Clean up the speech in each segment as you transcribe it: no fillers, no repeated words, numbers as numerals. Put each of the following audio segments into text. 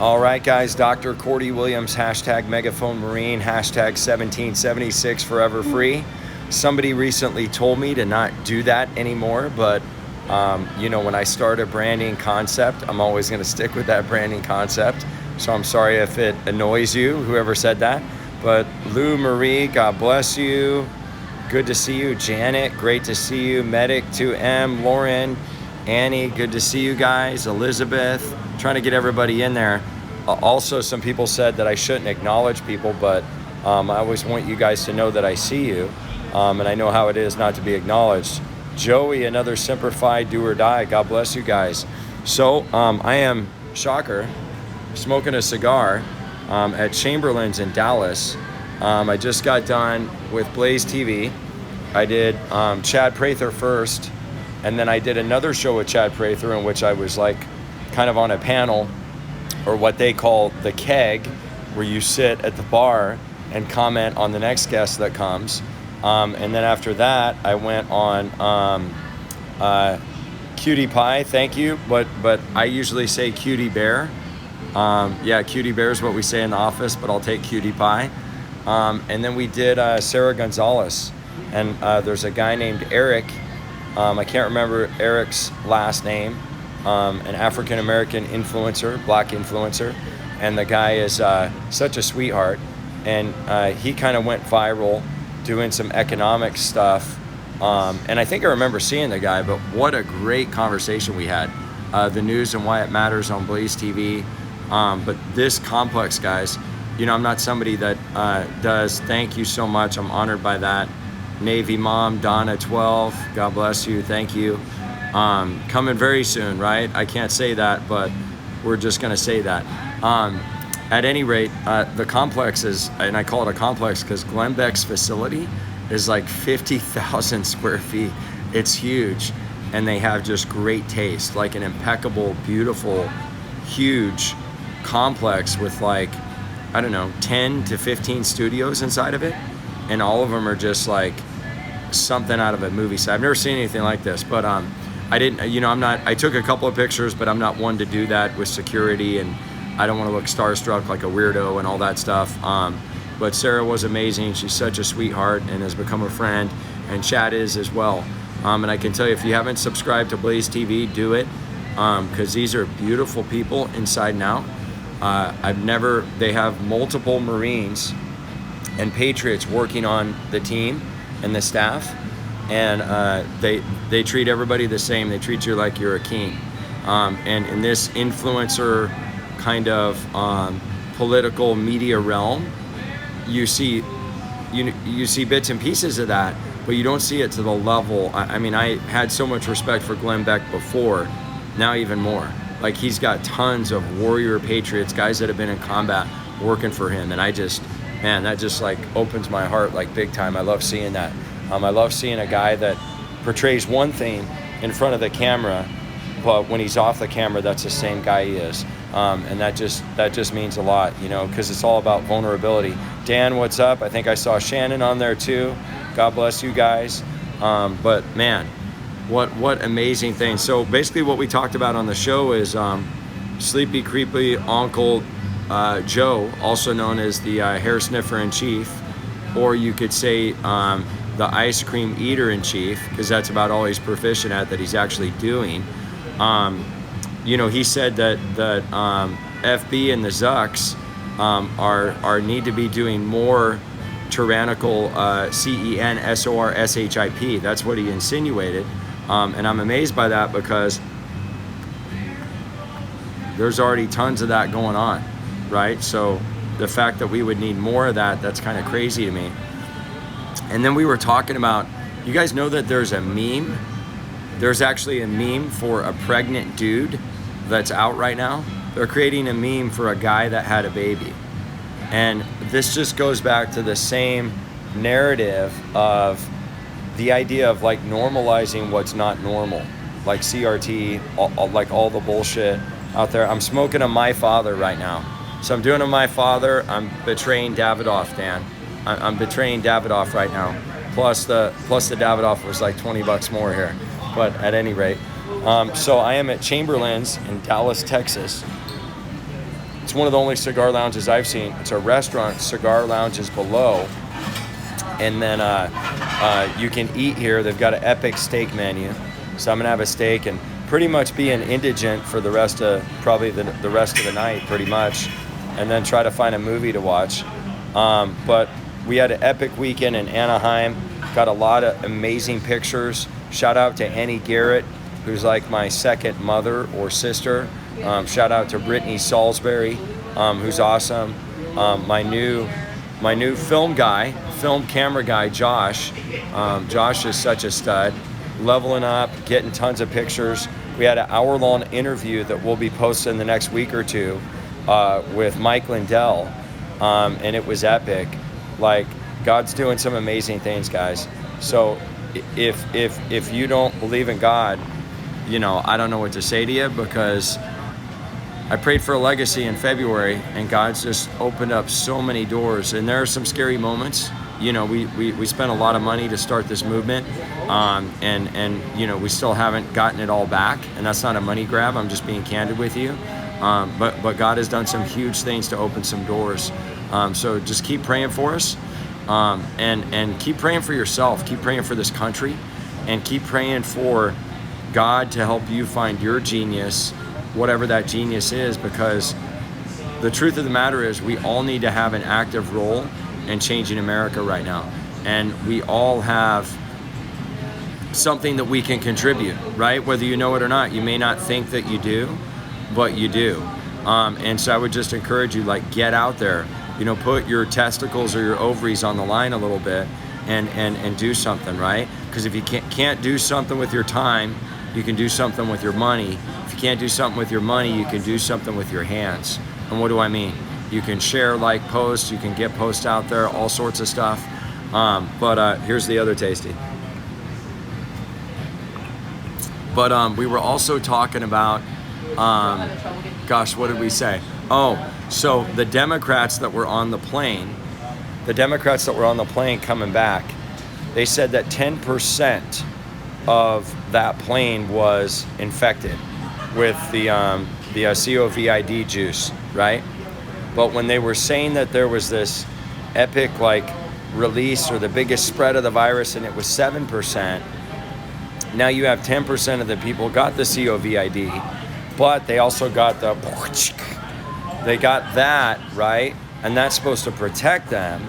All right, guys, Dr. Cordy Williams, hashtag Megaphone Marine, hashtag 1776 Forever Free. Somebody recently told me to not do that anymore, but when I start a branding concept, I'm always going to stick with that branding concept. So I'm sorry if it annoys you, whoever said that. But Lou Marie, God bless you. Good to see you. Janet, great to see you. Medic 2M, Lauren, Annie, good to see you guys. Elizabeth, trying to get everybody in there. Also, some people said that I shouldn't acknowledge people, but I always want you guys to know that I see you, and I know how it is not to be acknowledged. Joey, another simplified do or die. God bless you guys. So I am, shocker, smoking a cigar at Chamberlain's in Dallas. I just got done with Blaze TV. I did Chad Prather first, and then I did another show with Chad Prather in which I was like kind of on a panel, or what they call the keg, where you sit at the bar and comment on the next guest that comes. And then after that, I went on Cutie Pie, thank you, but I usually say Cutie Bear. Cutie Bear is what we say in the office, but I'll take Cutie Pie. And then we did Sarah Gonzalez, and there's a guy named Eric, I can't remember Eric's last name, an African-American influencer, black influencer, and the guy is such a sweetheart, and he kind of went viral doing some economic stuff, and I think I remember seeing the guy, but what a great conversation we had. The news and why it matters on Blaze TV, but this complex, guys, I'm not somebody that does thank you so much, I'm honored by that. Navy Mom, Donna 12, God bless you, thank you. Coming very soon, right? I can't say that, but we're just gonna say that. At any rate, the complex is, and I call it a complex because Glenn Beck's facility is like 50,000 square feet. It's huge, and they have just great taste, like an impeccable, beautiful, huge complex with 10 to 15 studios inside of it, and all of them are just like something out of a movie set. I've never seen anything like this, but I didn't, I took a couple of pictures, but I'm not one to do that with security, and I don't want to look starstruck like a weirdo and all that stuff. But Sarah was amazing. She's such a sweetheart and has become a friend, and Chad is as well. And I can tell you, if you haven't subscribed to Blaze TV, do it, because these are beautiful people inside and out. They have multiple Marines and Patriots working on the team and the staff, and they treat everybody the same. They treat you like you're a king. And in this influencer kind of political media realm, you see bits and pieces of that, but you don't see it to the level. I mean, I had so much respect for Glenn Beck before, now even more. Like, he's got tons of warrior patriots, guys that have been in combat working for him, and that just like opens my heart like big time. I love seeing that. I love seeing a guy that portrays one thing in front of the camera, but when he's off the camera, that's the same guy he is. And that just means a lot, because it's all about vulnerability. Dan, what's up? I think I saw Shannon on there too. God bless you guys. But man, what amazing thing. So basically what we talked about on the show is Sleepy Creepy Uncle Joe, also known as the hair sniffer in chief, or you could say the ice cream eater in chief, because that's about all he's proficient at that he's actually doing. He said that FB and the Zucks are need to be doing more tyrannical CENSORSHIP. That's what he insinuated, and I'm amazed by that because there's already tons of that going on, right? So the fact that we would need more of that's kind of crazy to me. And then we were talking about, you guys know that there's a meme? There's actually a meme for a pregnant dude that's out right now. They're creating a meme for a guy that had a baby. And this just goes back to the same narrative of the idea of like normalizing what's not normal, like CRT, like all the bullshit out there. I'm smoking a My Father right now. So I'm doing a My Father. I'm betraying Davidoff, Dan. I'm betraying Davidoff right now. Plus the Davidoff was like $20 more here. But at any rate, so I am at Chamberlain's in Dallas, Texas. It's one of the only cigar lounges I've seen. It's a restaurant, cigar lounge is below. And then you can eat here. They've got an epic steak menu. So I'm gonna have a steak and pretty much be an indigent for the rest of, probably the rest of the night, pretty much. And then try to find a movie to watch. But we had an epic weekend in Anaheim. Got a lot of amazing pictures. Shout out to Annie Garrett, who's like my second mother or sister. Shout out to Brittany Salisbury, who's awesome. My new film camera guy, Josh. Josh is such a stud. Leveling up, getting tons of pictures. We had an hour-long interview that we'll be posting the next week or two with Mike Lindell, and it was epic. Like, God's doing some amazing things, guys. So if you don't believe in God, you know, I don't know what to say to you, because I prayed for a legacy in February, and God's just opened up so many doors. And there are some scary moments. You know, we spent a lot of money to start this movement, and you know, we still haven't gotten it all back. And that's not a money grab. I'm just being candid with you. But God has done some huge things to open some doors. So just keep praying for us, and keep praying for yourself. Keep praying for this country, and keep praying for God to help you find your genius, whatever that genius is, because the truth of the matter is we all need to have an active role in changing America right now. And we all have something that we can contribute, right? Whether you know it or not. You may not think that you do, but you do. And so I would just encourage you, like, get out there, you know, put your testicles or your ovaries on the line a little bit, and do something, right? Because if you can't do something with your time, you can do something with your money. If you can't do something with your money, you can do something with your hands. And what do I mean? You can share, like, posts, you can get posts out there, all sorts of stuff. But here's the other tasty. But we were also talking about, gosh, what did we say? Oh, so the Democrats that were on the plane coming back, they said that 10% of that plane was infected with the COVID juice, right? But when they were saying that there was this epic, like, release or the biggest spread of the virus, and it was 7%, now you have 10% of the people got the COVID, but they also got they got that, right? And that's supposed to protect them,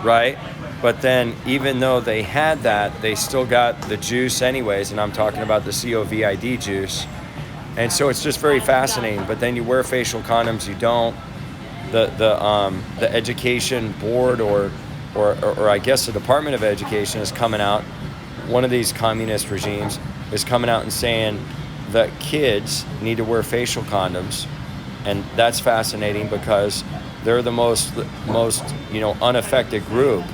right? But then even though they had that, they still got the juice anyways, and I'm talking about the COVID juice. And so it's just very fascinating. But then you wear facial condoms, you don't. The education board or I guess the Department of Education is coming out, one of these communist regimes is coming out and saying that kids need to wear facial condoms. And that's fascinating because they're the most you know, unaffected group.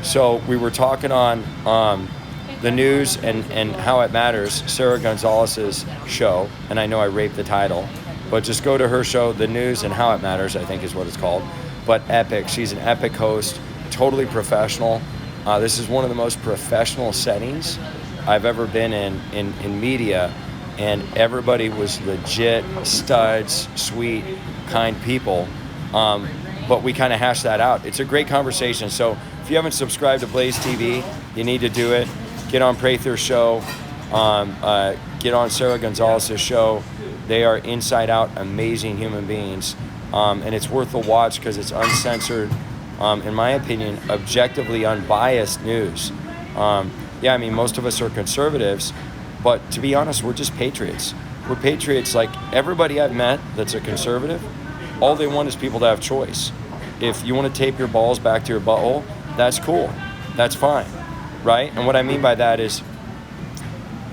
So we were talking on the news and How It Matters, Sarah Gonzalez's show, and I know I raped the title, but just go to her show, The News and How It Matters, I think is what it's called. But epic. She's an epic host, totally professional. This is one of the most professional settings I've ever been in media, and everybody was legit studs, sweet, kind people. But we kind of hashed that out. It's a great conversation. So if you haven't subscribed to Blaze TV, you need to do it. Get on Prather's show. Get on Sarah Gonzalez's show. They are inside out amazing human beings. And it's worth the watch because it's uncensored, in my opinion, objectively unbiased news. Yeah, I mean, most of us are conservatives, but to be honest, we're just patriots. We're patriots. Like everybody I've met that's a conservative, all they want is people to have choice. If you want to tape your balls back to your butthole, that's cool. That's fine, right? And what I mean by that is,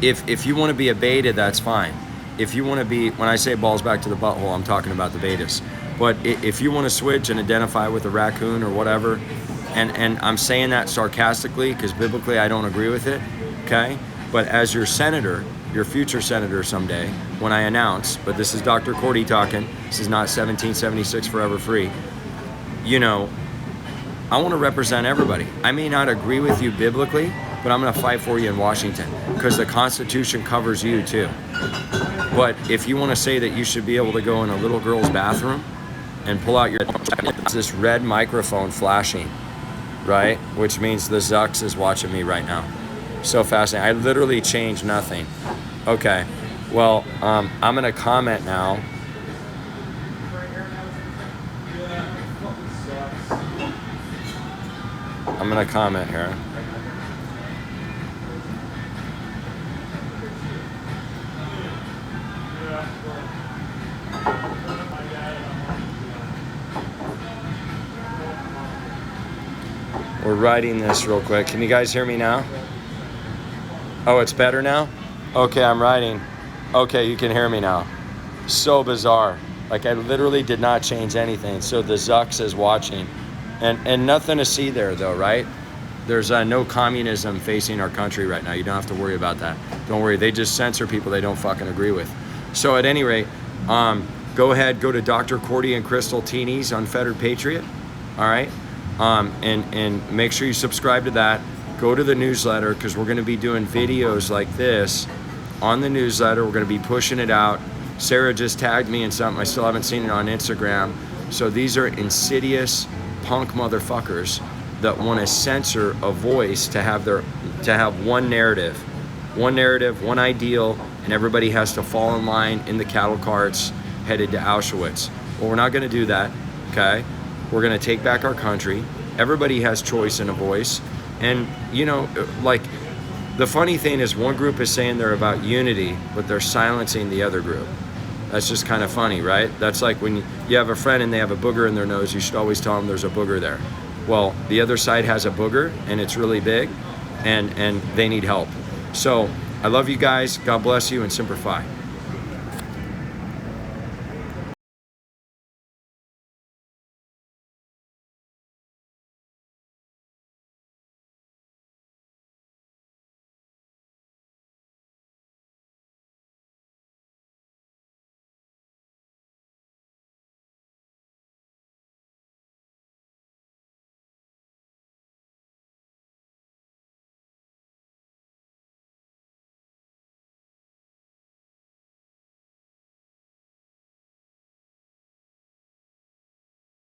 if you want to be a beta, that's fine. If you want to be, when I say balls back to the butthole, I'm talking about the betas. But if you want to switch and identify with a raccoon or whatever, and I'm saying that sarcastically because biblically I don't agree with it, okay? But as your senator, your future senator someday, when I announce, but this is Dr. Cordy talking, this is not 1776 Forever Free, you know, I want to represent everybody. I may not agree with you biblically, but I'm going to fight for you in Washington because the Constitution covers you too. But if you want to say that you should be able to go in a little girl's bathroom and pull out your, this red microphone flashing, right? Which means the Zucks is watching me right now. So fascinating. I literally changed nothing. Okay, well, I'm gonna comment now. I'm gonna comment here. We're writing this real quick. Can you guys hear me now? Oh, it's better now? Okay, I'm writing. Okay, you can hear me now. So bizarre. Like, I literally did not change anything. So the Zucks is watching. And nothing to see there, though, right? There's no communism facing our country right now. You don't have to worry about that. Don't worry. They just censor people they don't fucking agree with. So at any rate, go ahead, go to Dr. Cordy and Crystal Teeny's Unfettered Patriot. All right? And make sure you subscribe to that. Go to the newsletter, because we're going to be doing videos like this on the newsletter. We're going to be pushing it out. Sarah just tagged me in something. I still haven't seen it on Instagram. So these are insidious punk motherfuckers that want to censor a voice to have one narrative, one ideal, and everybody has to fall in line in the cattle carts headed to Auschwitz. Well, we're not going to do that, okay? We're going to take back our country. Everybody has choice and a voice. And, you know, like, the funny thing is one group is saying they're about unity, but they're silencing the other group. That's just kind of funny, right? That's like when you have a friend and they have a booger in their nose, you should always tell them there's a booger there. Well, the other side has a booger and it's really big, and they need help. So I love you guys. God bless you, and Semper Fi.